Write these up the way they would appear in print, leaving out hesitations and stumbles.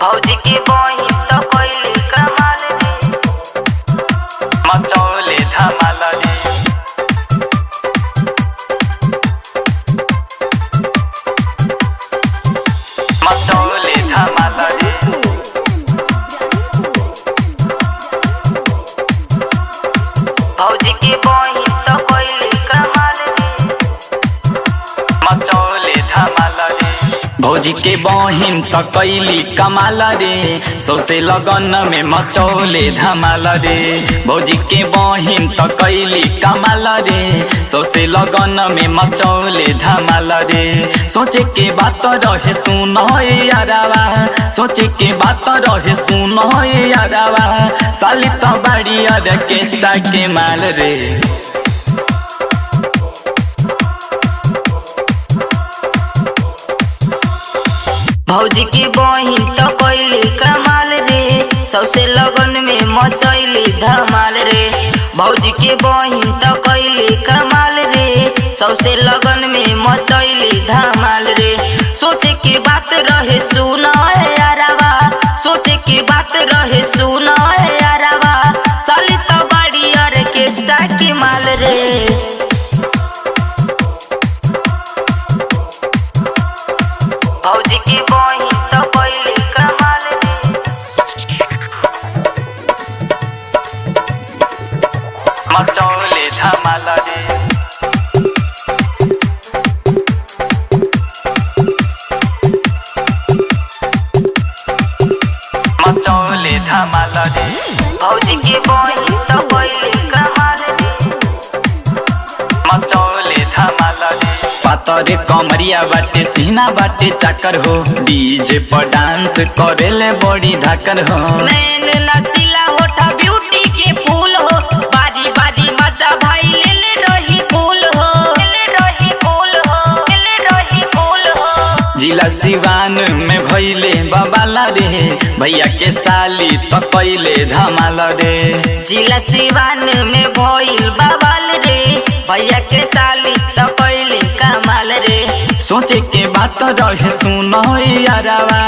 भौजी के बहिन तो कइले कमाल रे, मचौले धमाल रे। मचौले धमाल रे। भौजी के बहिन तो कइले कमाल रे, मचौले धमाल रे। भौजी के बहिन त कैली कमाल रे, सौसे लगन में मचौले धमाल रे। भौजी के बहिन त कैली कमाल रे, सौसे लगन में मचौले धमाल रे। सोचे के बात रहे सुन यारावा, सोचे के बात रहे सुन यारावा, साली त बाड़ी ऑर्केस्ट्रा के माल रे। भौजी के बहिन तो कइले कमाल रे, सौसे लगन में मचैली धमाल रे। भौजी के बहिन तो कइले कमाल रे, सौसे लगन में मचैली धमाल रे। सोचे के बात रहे सुन यारावा, सोचे के बात रहे सुन यारावा, साली तो बाड़ी ऑर्केस्ट्रा के माल रे। भौजी के बहिन तो कइले कमाल रे, मचौले धमाल रे। मचौले धमाल रे। भौजी के बहिन तो कइले कमाल रे, मचौले धमाल रे। पातरे कमरिया बाटे सीना बाटे चाकर हो, डीजे पर डांस करेले बड़ी धाकर हो। नैन नसीला होठा ब्यूटी के फूल हो, बारी बारी मजा भाई ले ले रही फूल हो, ले ले रही फूल हो, ले ले रही फूल हो। जिला सिवान में भइले बबाला रे, भैया के साली तो कैले धमाल रे। जिला सिवान में भइल बवाल रे, भैया के साली तो कइले कमाल रे। सोचे के बात रहे सुन यारावा,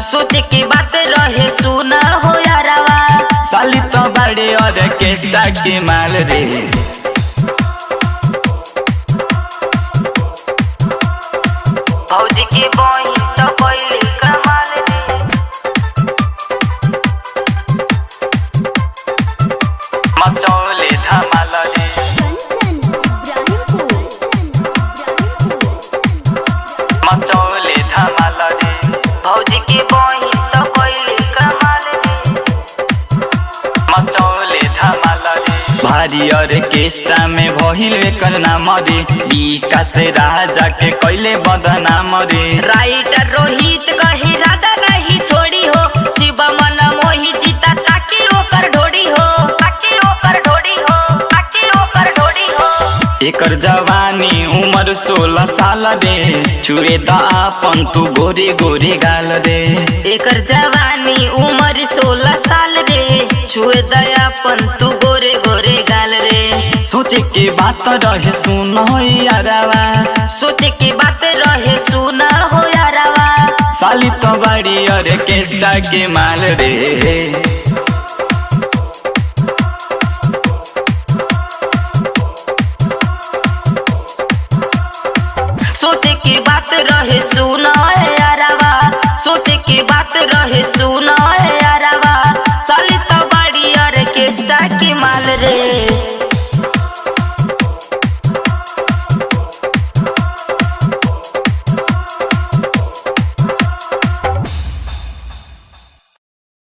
सोचे के बात रहे सुन हो यारावा, साली तो बड़े ऑर्केस्ट्रा के माल रे। भौजी के बहिन तो कइले कमाल रे, मचौले धमाल रे। मचौले धमाल रे। भौजी के बहिन तो कइले कमाल रे, मचौले धमाल रे। भारी ऑर्केस्ट्रा में भइल एकर नाम रे, विकास राजा के कैले बदनाम रे। राइटर रोहित कही राजा नहीं छोड़ी हो, शिव मन मोही जीता ताकि ओकर ढोड़ी हो, ताकि ओकर ढोड़ी हो, ताकि ओकर ढोड़ी हो। एकर जवानी उम्र 16 साल रे, छुए द आपन तू गोरे गोरे गाल रे। एकर जवानी उम्र 16 साल रे, छुए दयापन तू गोरे गोरे गाल रे। सोचे के बात रहे सुन यारावा, सोचे के बात रहे सुन हो यारावा, साली तो बड़ी ऑर्केस्ट्रा के माल रे। सोचे के बात रहे सुन यारावा, सोचे के बात रहे सुन यारावा, साली तो बाड़ी ऑर्केस्ट्रा के